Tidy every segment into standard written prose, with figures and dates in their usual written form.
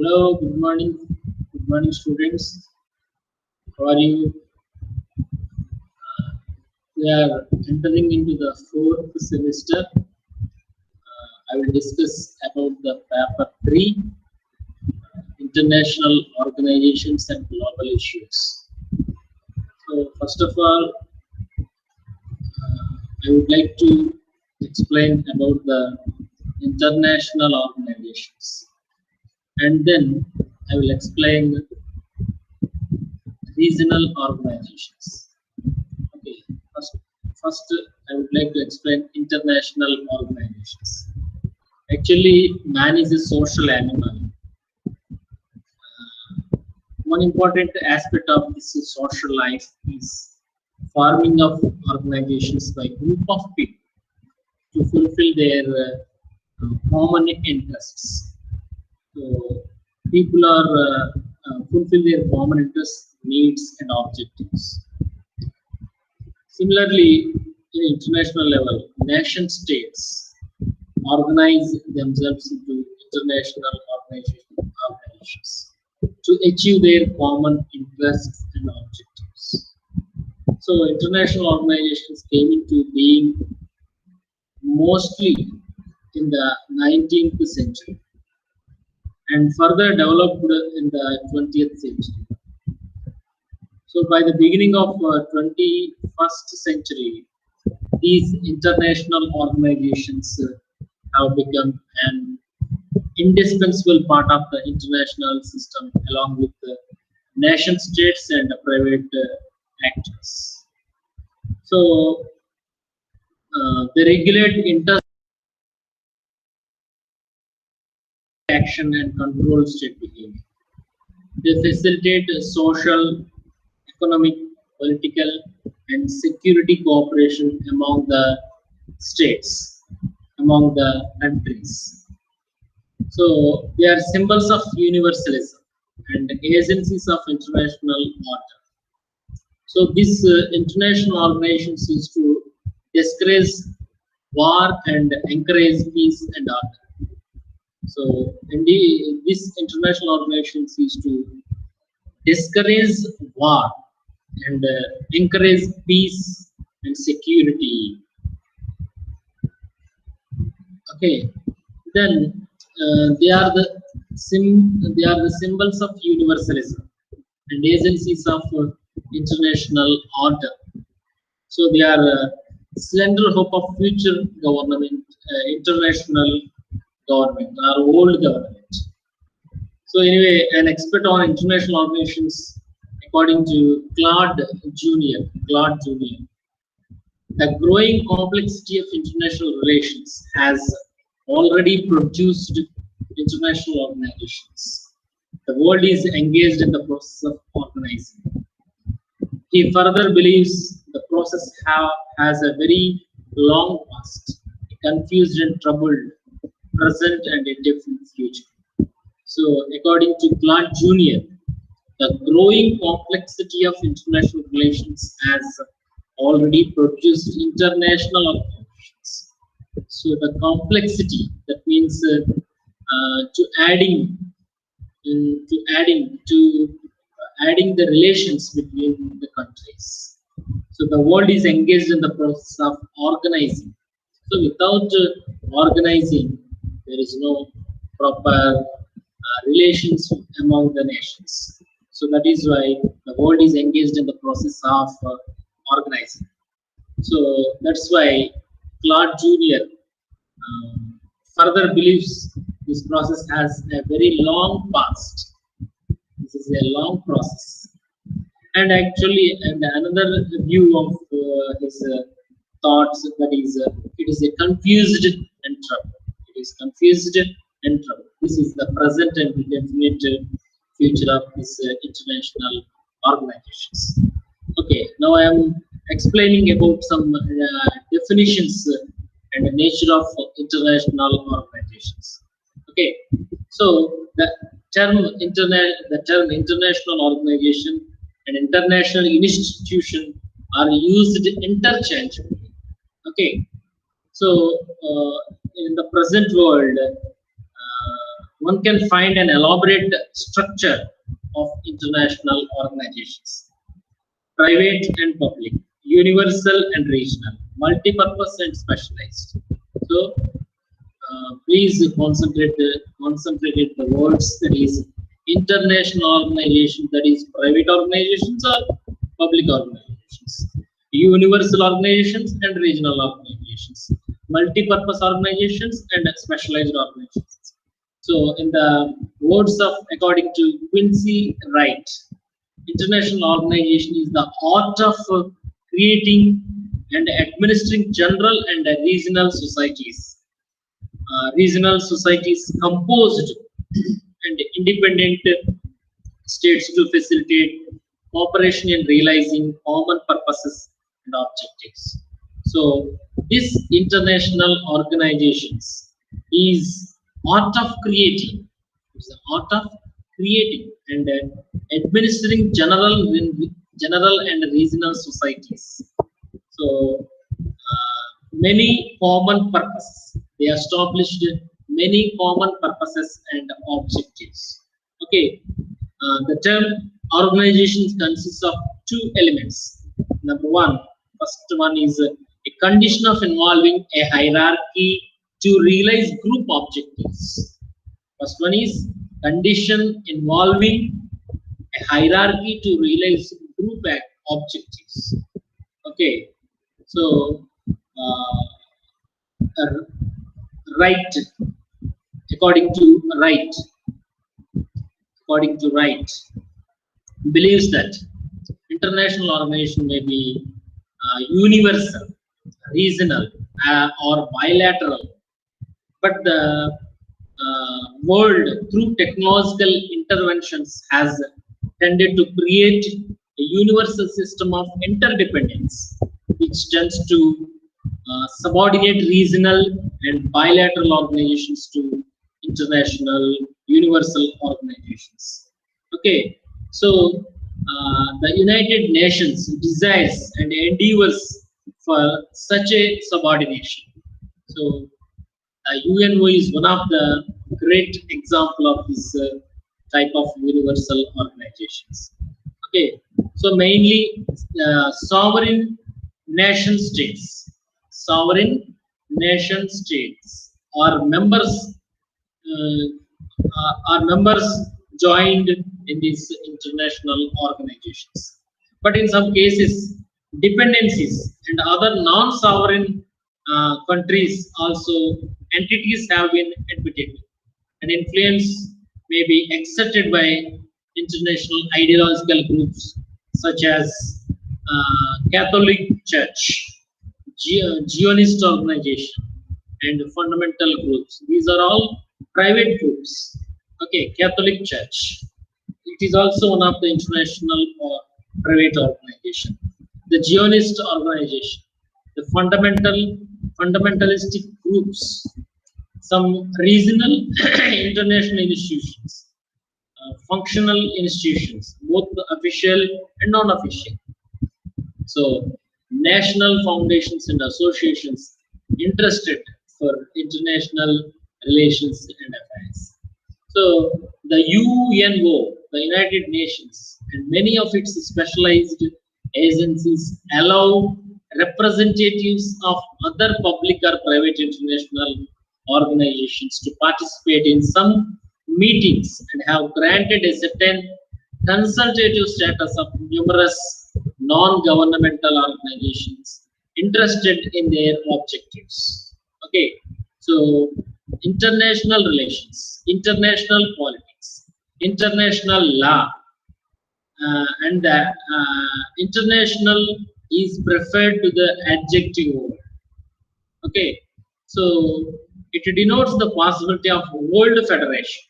Hello, good morning. Good morning, students. How are you? We are entering into the fourth semester. I will discuss about the paper 3, international organizations and global issues. So, first of all, I would like to explain about the international organizations, and then I will explain regional organizations. Okay, first I would like to explain international organizations. Actually, man is a social animal. One important aspect of this social life is forming of organizations by group of people to fulfill their common interests. So, people are fulfill their common interests, needs, and objectives. Similarly, in international level, nation states organize themselves into international organizations to achieve their common interests and objectives. So, international organizations came into being mostly in the 19th century and further developed in the 20th century. So, by the beginning of 21st century, these international organizations have become an indispensable part of the international system along with the nation states and the private actors. So they regulate interaction and control state behavior. They facilitate social, economic, political, and security cooperation among the states, among the countries. So they are symbols of universalism and agencies of international order. So these international organizations used to discourage war and encourage peace and order. So these international organizations used to discourage war and encourage peace and security. Okay, then they are the symbols of universalism and agencies of international order. So they are slender hope of future government, international government or world government. So anyway, an expert on international organizations, according to Claude Junior, the growing complexity of international relations has already produced international organizations. The world is engaged in the process of organizing. He further believes the process has a very long past, a confused and troubled present and indefinite future. So, according to Clark Jr., the growing complexity of international relations has already produced international organizations. So, the complexity, that means to adding to adding the relations between the countries. So the world is engaged in the process of organizing. So without organizing, there is no proper relations among the nations. So that is why the world is engaged in the process of organizing. So that's why Claude Jr. Further believes this process has a very long past. This is a long process. And actually, and another view of his thoughts, that is, it is a confused and trouble. It is confused and trouble. This is the present and definite future of these international organizations. Okay, now I am explaining about some definitions and the nature of international organizations. Okay, so the term international organization and international institution are used interchangeably. Okay, so in the present world, one can find an elaborate structure of international organizations: private and public, universal and regional, multi-purpose and specialized. So please concentrate the words, that is international organization, that is private organizations or public organizations, universal organizations and regional organizations, multi-purpose organizations and specialized organizations. So in the words of, according to Quincy Wright, international organization is the art of creating and administering general and regional societies. Regional societies composed and independent states to facilitate cooperation in realizing common purposes and objectives. So this international organizations is art of creating, it's the art of creating and administering general and regional societies. So many common purposes, they established many common purposes and objectives. Okay, the term organizations consists of two elements. Number one, first one is a condition of involving a hierarchy to realize group objectives. First one is condition involving a hierarchy to realize group objectives. Okay, so right, according to Wright, believes that international organization may be universal, regional, or bilateral, but the world through technological interventions has tended to create a universal system of interdependence, which tends to subordinate regional and bilateral organizations to international universal organizations. Okay, so the United Nations desires and endeavors for such a subordination. So UNO is one of the great example of this type of universal organizations. Okay, so mainly sovereign nation states are members joined in these international organizations, but in some cases dependencies and other non-sovereign countries also entities have been admitted, and influence may be exerted by international ideological groups such as Catholic Church, Zionist organization, and fundamental groups. These are all private groups. Okay, Catholic Church, it is also one of the international or private organization. The Zionist organization, the fundamentalistic groups, some regional international institutions, functional institutions, both official and non-official. So national foundations and associations interested for international relations and affairs. So the UNO, the United Nations, and many of its specialized agencies allow representatives of other public or private international organizations to participate in some meetings and have granted a certain consultative status of numerous non-governmental organizations interested in their objectives. Okay, so international relations, international politics, international law, and the international is preferred to the adjective word. Okay, so it denotes the possibility of world federation.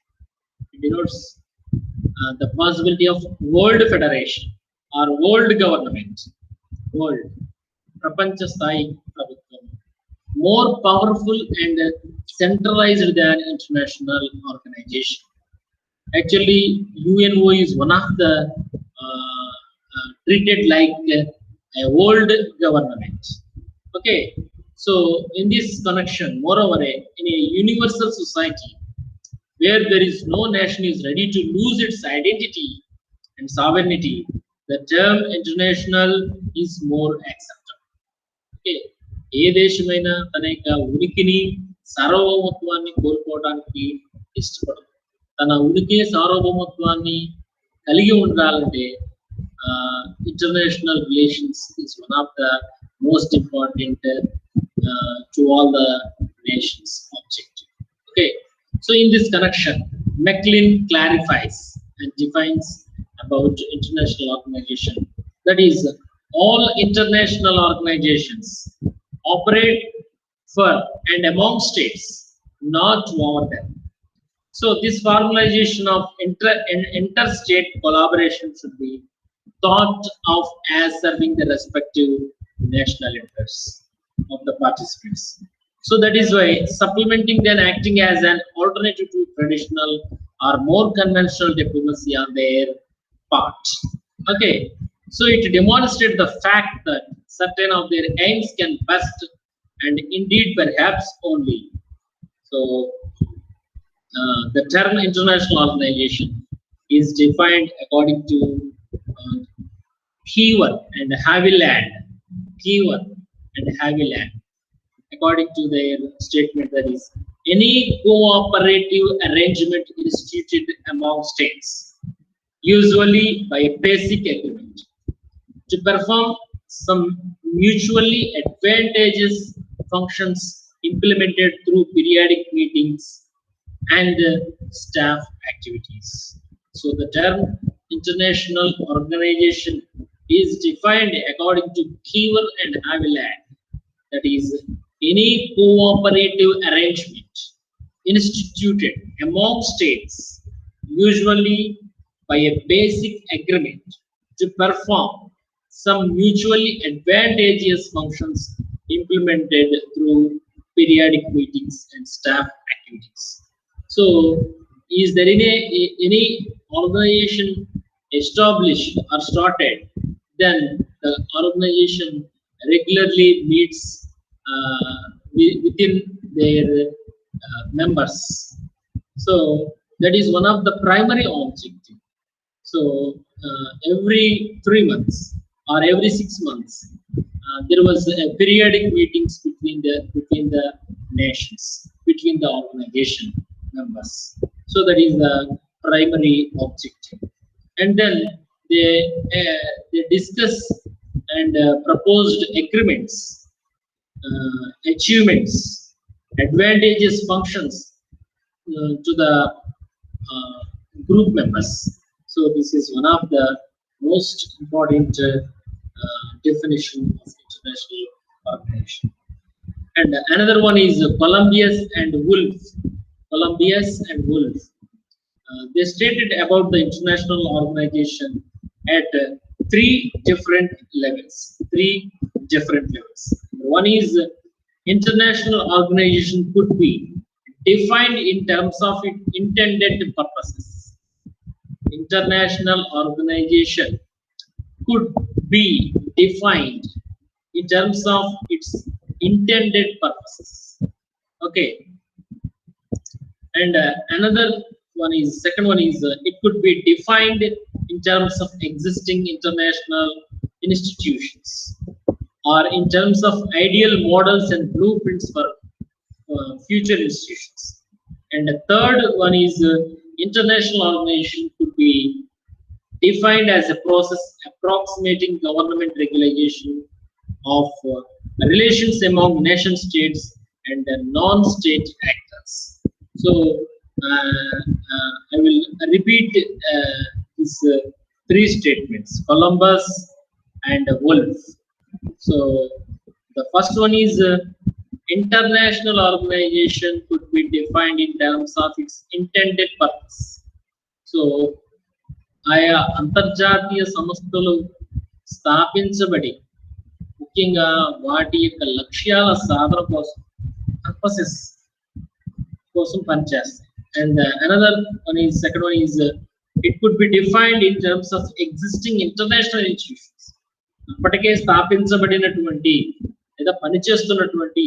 It denotes the possibility of world federation or world government, world, prapancha sthayi prabhutvam, more powerful and centralized than international organization. Actually, UNO is one of the treated like a world government. Okay, so in this connection, moreover, in a universal society where there is no nation is ready to lose its identity and sovereignty, the term international is more acceptable. Okay. ఏ దేశమైనా తన యొక్క ఉనికిని సార్వభౌమత్వాన్ని కోల్పోవడానికి ఇష్టపడదు. తన ఉనికి సార్వభౌమత్వాన్ని కలిగి ఉండాలంటే international relations is one of the most important to all the nations objective. Okay, so in this connection, Maclean clarifies and defines about international organization. That is, all international organizations operate for and among states, not over them. So this formalization of interstate collaboration should be thought of as serving the respective national interests of the participants. So that is why supplementing then acting as an alternative to traditional or more conventional diplomacy on their part. Okay, so it demonstrates the fact that certain of their aims can best and indeed perhaps only. So the term international organization is defined according to Kievan and Haviland. Kievan and Haviland, according to their statement, that is any cooperative arrangement instituted among states, usually by a basic agreement, to perform some mutually advantageous functions implemented through periodic meetings and staff activities. So the term international organization is defined according to Kievan and Haviland, that is any cooperative arrangement instituted among states, usually by a basic agreement, to perform some mutually advantageous functions implemented through periodic meetings and staff activities. So, is there any organization established or started? Then the organization regularly meets within their members. So that is one of the primary objectives. So every 3 months or every 6 months, there was a periodic meetings between the nations, between the organization members. So that is the primary objective. And then they discuss and proposed agreements, achievements, advantageous functions to the group members. So this is one of the most important definition of international organization. And another one is Columbus and Wolf. Columbus and Wolf. They stated about the international organization at three different levels. One is international organization could be defined in terms of its intended purposes. International organization could be defined in terms of its intended purposes. Okay. And another one is, second one is, it could be defined in terms of existing international institutions or in terms of ideal models and blueprints for future institutions. And the third one is, international organization could be defined as a process approximating government regulation of relations among nation states and non-state actors. So I will repeat these three statements: Columbus and Wolf. So the first one is, international organization could be defined in terms of its intended purpose. So ఆయా అంతర్జాతీయ సంస్థలు స్థాపించబడి ముఖ్యంగా వాటి యొక్క లక్ష్యాల సాధన కోసం purposes కోసం పనిచేస్తాయి. And another one is, second one is, it could be defined in terms of existing international institutions. అప్పటికే స్థాపించబడినటువంటి లేదా పనిచేస్తున్నటువంటి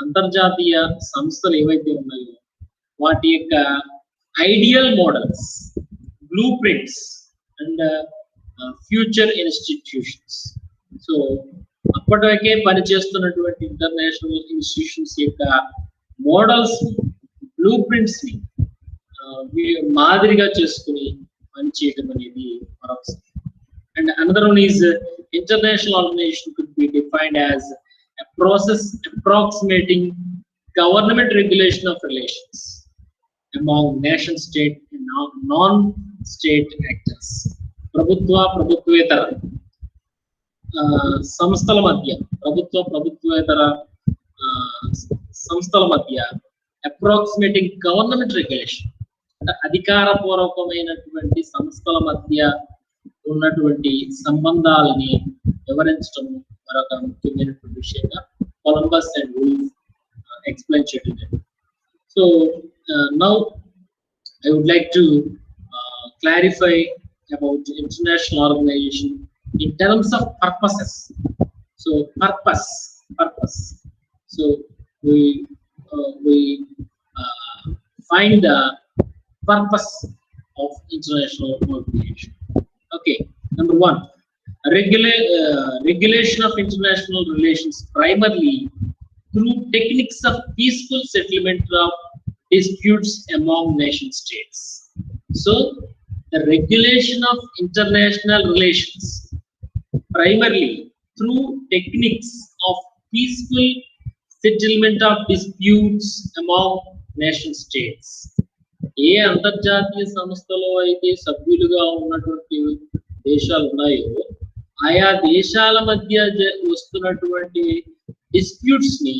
అంతర్జాతీయ సంస్థలు ఏవైతే ఉన్నాయో వాటి యొక్క ideal models, blueprints, and future institutions. So అప్పటికే పనిచేస్తున్నటువంటి ఇంటర్నేషనల్ ఇన్స్టిట్యూషన్స్ యొక్క మోడల్స్, బ్లూ ప్రింట్స్ ని మాదిరిగా చేసుకుని పనిచేయడం అనేది మరొకసారి. And another one is international organization could be defined as a process approximating government regulation of relations among nation state and non-state actors. ప్రభుత్వేతర సంస్థల మధ్య, ప్రభుత్వేతర సంస్థల మధ్య అప్రాక్సిమేటింగ్ గవర్నమెంట్ రెగ్యులేషన్, అంటే అధికారపూర్వకమైనటువంటి సంస్థల మధ్య ఉన్నటువంటి సంబంధాలని వివరించడం మరొక ముఖ్యమైనటువంటి విషయంగా కొలంబస్ అండ్ వుల్ఫ్ ఎక్స్ప్లెయిన్ చేయడం జరిగింది. So now I would like to clarify about international organization in terms of purposes. So purpose. So we find the purpose of international organization. Okay, number one, regulation of international relations primarily through techniques of peaceful settlement of disputes among nation states. So the regulation of international relations primarily through techniques of peaceful settlement of disputes among nation states. ఏ అంతర్జాతీయ సంస్థలో అయితే సభ్యులుగా ఉన్నటువంటి దేశాలు ఉన్నాయో ఆయా దేశాల మధ్య వస్తున్నటువంటి డిస్ప్యూట్స్ ని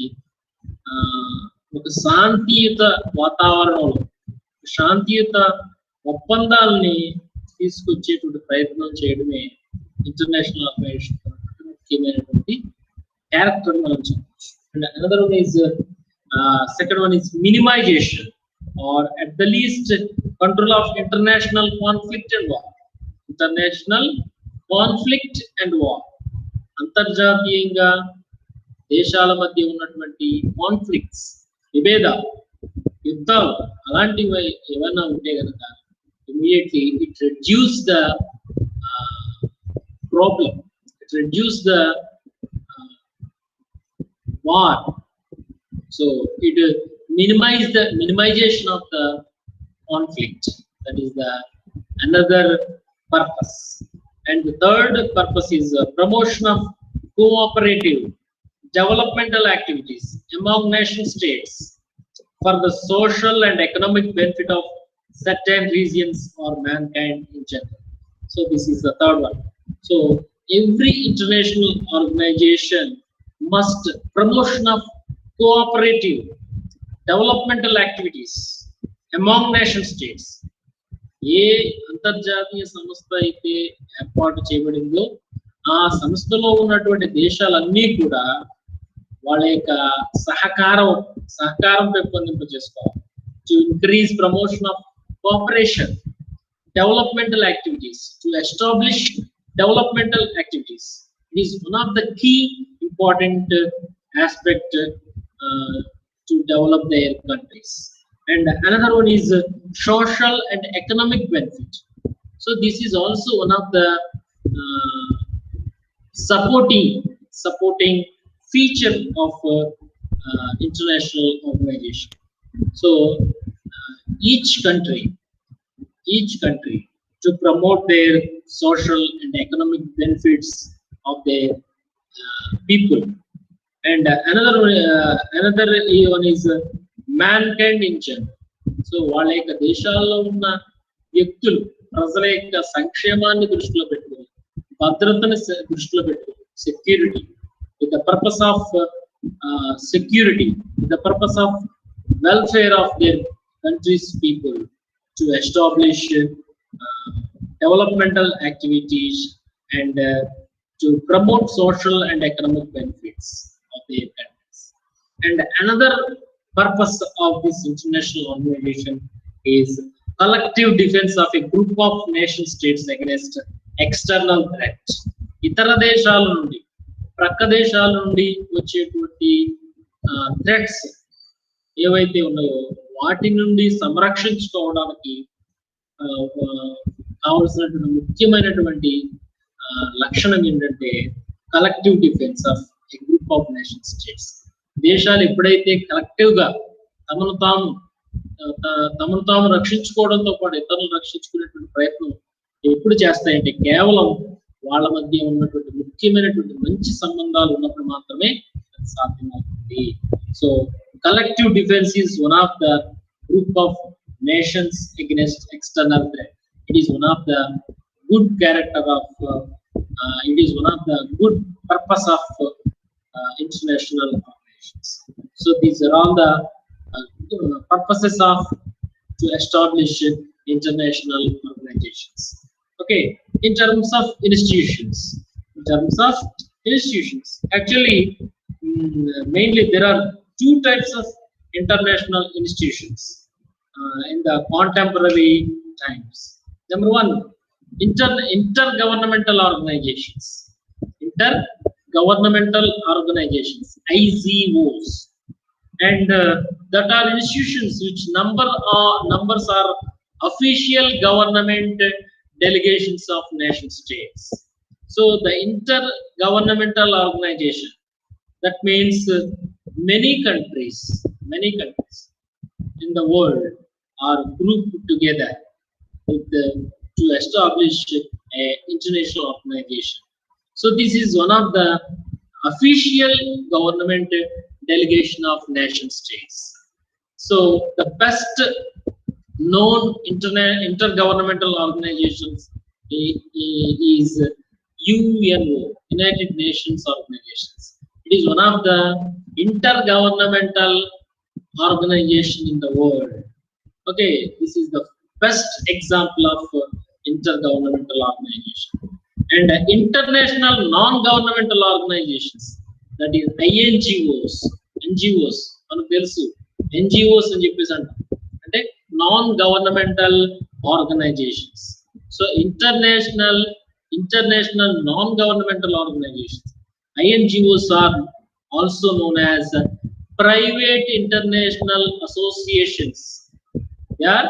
ఒక శాంతియుత వాతావరణంలో, శాంతియుత ఒప్పందాలని తీసుకొచ్చేటువంటి ప్రయత్నం చేయడమే ఇంటర్నేషనల్ ఆర్గనైజేషన్ ముఖ్యమైనటువంటి క్యారెక్టర్ మనం చెప్పచ్చు. And another one is second one is minimisation or at the least control of international conflict and war. International conflict and war. అంతర్జాతీయంగా దేశాల మధ్య ఉన్నటువంటి కాన్ఫ్లిక్ట్స్, విభేదాలు, యుద్ధాలు అలాంటివి ఏమైనా ఉంటే కనుక immediately it reduce the problem, it reduce the war. So it minimization of the conflict, that is the another purpose. And the third purpose is promotion of cooperative developmental activities among nation states for the social and economic benefit of certain regions or mankind in general. So this is the third one. So every international organization must promotion of cooperative developmental activities among nation states. ఏ అంతర్జాతీయ సంస్థ అయితే ఏర్పాటు చేయబడిందో ఆ సంస్థలో ఉన్నటువంటి దేశాలన్నీ కూడా వాళ్ళ యొక్క సహకారం పెంపొందింపజేసుకోవాలి. To increase promotion of cooperation, developmental activities, to establish developmental activities. It is one of the key important aspect to develop their countries. And another one is social and economic benefit. So this is also one of the supporting feature of international organization. So each country to promote their social and economic benefits of their people. And another one is mankind in general. So వాళ్ళ యొక్క దేశాల్లో ఉన్న వ్యక్తులు, ప్రజల యొక్క సంక్షేమాన్ని దృష్టిలో పెట్టుకుని, భద్రతని దృష్టిలో పెట్టుకుని, security, with the purpose of security, with the purpose of welfare of their country's people, to establish developmental activities and to promote social and economic benefits of their countries. And another purpose of this international organization is collective defense of a group of nation states against external threat. ఇతర దేశాల నుండి, ప్రక్క దేశాల నుండి వచ్చేటువంటి threats ఏవైతే ఉన్నాయో వాటి నుండి సంరక్షించుకోవడానికి కావాల్సినటువంటి ముఖ్యమైనటువంటి లక్షణం ఏంటంటే collective defence of A group of nation states. దేశాలు ఎప్పుడైతే కలెక్టివ్ గా తమను తాము రక్షించుకోవడంతో పాటు ఇతరులను రక్షించుకునేటువంటి ప్రయత్నం ఎప్పుడు చేస్తాయంటే కేవలం వాళ్ళ మధ్య ఉన్నటువంటి ముఖ్యమైనటువంటి మంచి సంబంధాలు ఉన్నప్పుడు మాత్రమే అది సాధ్యమవుతుంది. So collective defence is one of the group of nations against external threat. It is one of the good character of it is one of the good purpose of international organizations. So these are all the purposes of to establish international organizations. Okay, in terms of institutions, actually mainly there are two types of international institutions in the contemporary times. Number one, intergovernmental organizations, IGOs, and that are institutions which numbers are official government delegations of nation states. So the intergovernmental organization, that means many countries in the world are grouped together with to establish a international organization. So this is one of the official government delegation of nation states. So the best known intergovernmental organizations is UNO, United Nations Organizations. It is one of the intergovernmental organization in the world. Okay, this is the best example of intergovernmental organization. And international non-governmental organizations, that is NGOs మనకు తెలుసు NGOs అని చెప్పేసి అంటే non-governmental organizations. So international non-governmental organizations, INGOs, are also known as private international associations. They are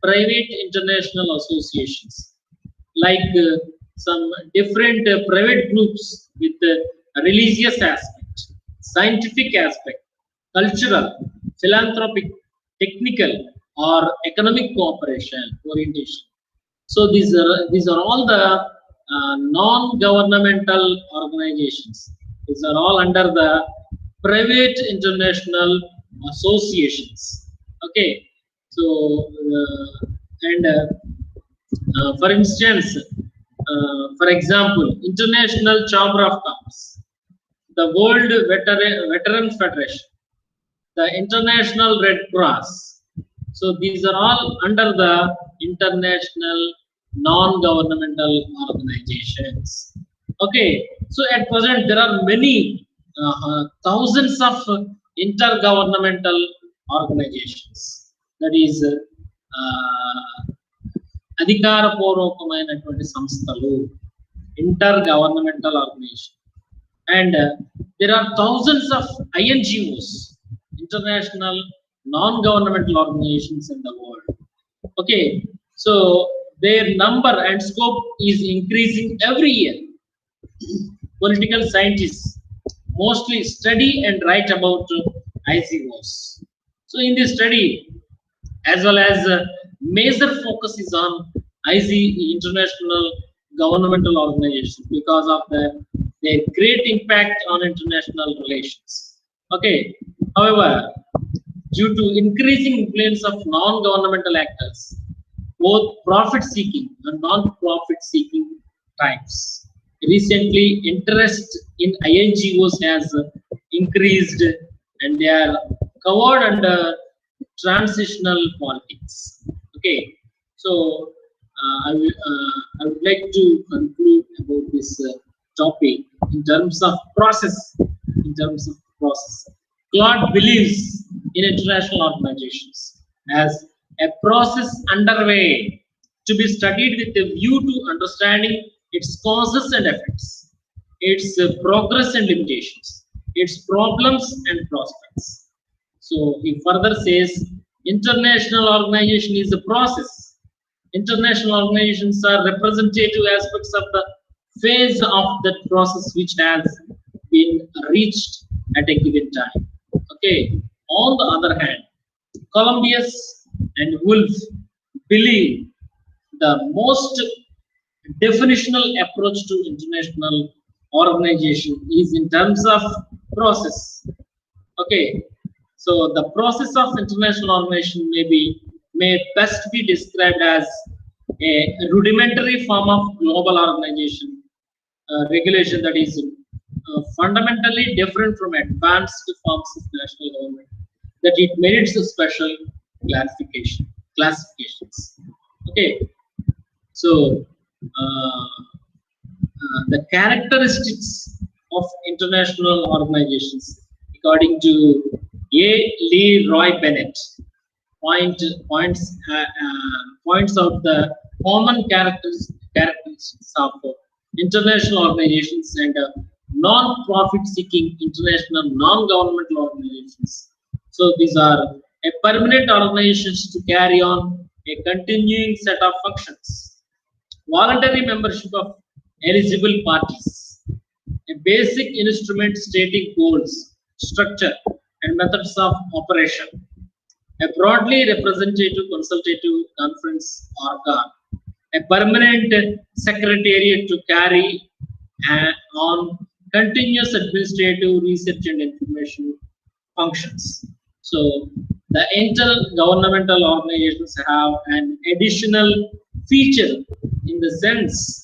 private international associations, like some different private groups with religious aspect, scientific aspect, cultural, philanthropic, technical, or economic cooperation orientation. So these are all the non-governmental organizations. These are all under the private international associations. Okay. So for instance, for example, International Chamber of Commerce, the World Veterans Federation, the International Red Cross. So these are all under the international non-governmental organizations. Okay, so at present there are many thousands of intergovernmental organizations. That is అధికారపూర్వకమైనటువంటి సంస్థలు, intergovernmental organization, and there are thousands of INGOs, international non-governmental organizations in the world. Okay, so their number and scope is increasing every year. Political scientists mostly study and write about IGOs. So in this study, as well as major focus is on international governmental organizations because of their great impact on international relations. Okay, however, due to increasing influence of non-governmental actors, both profit-seeking and non-profit-seeking types, recently interest in INGOs has increased, and they are covered under transitional politics. Okay, so I would like to conclude about this topic in terms of process. Claude believes in international organizations as a process underway to be studied with a view to understanding its causes and effects, its progress and limitations, its problems and prospects. So he further says International organization is a process. International organizations are representative aspects of the phase of that process which has been reached at a given time. Okay. On the other hand, Columbus and Wolf believe the most definitional approach to international organization is in terms of process. Okay, so the process of international organization may best be described as a rudimentary form of global organization regulation that is fundamentally different from advanced forms of national government, that it merits a special classifications. Okay, so the characteristics of international organizations, according to A. Lee Roy Bennett, points out the common characteristics of international organizations and non-profit seeking international non-governmental organizations. So these are a permanent organizations to carry on a continuing set of functions. Voluntary membership of eligible parties, a basic instrument stating goals, structure, and methods of operation, a broadly representative consultative conference organ, a permanent secretariat to carry on continuous administrative research and information functions. So the intergovernmental organizations have an additional feature in the sense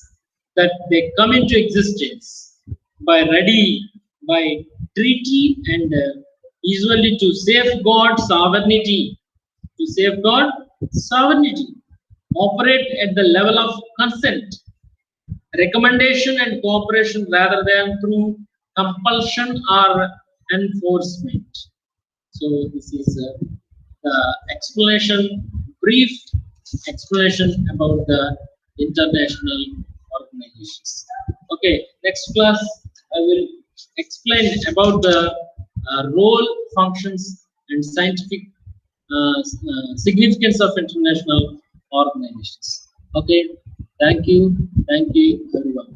that they come into existence by treaty and usually to safeguard sovereignty, operate at the level of consent, recommendation and cooperation rather than through compulsion or enforcement. So this is the brief explanation about the international organizations. Okay, next class I will explain about the role, functions, and scientific significance of international organizations. Okay, thank you everyone.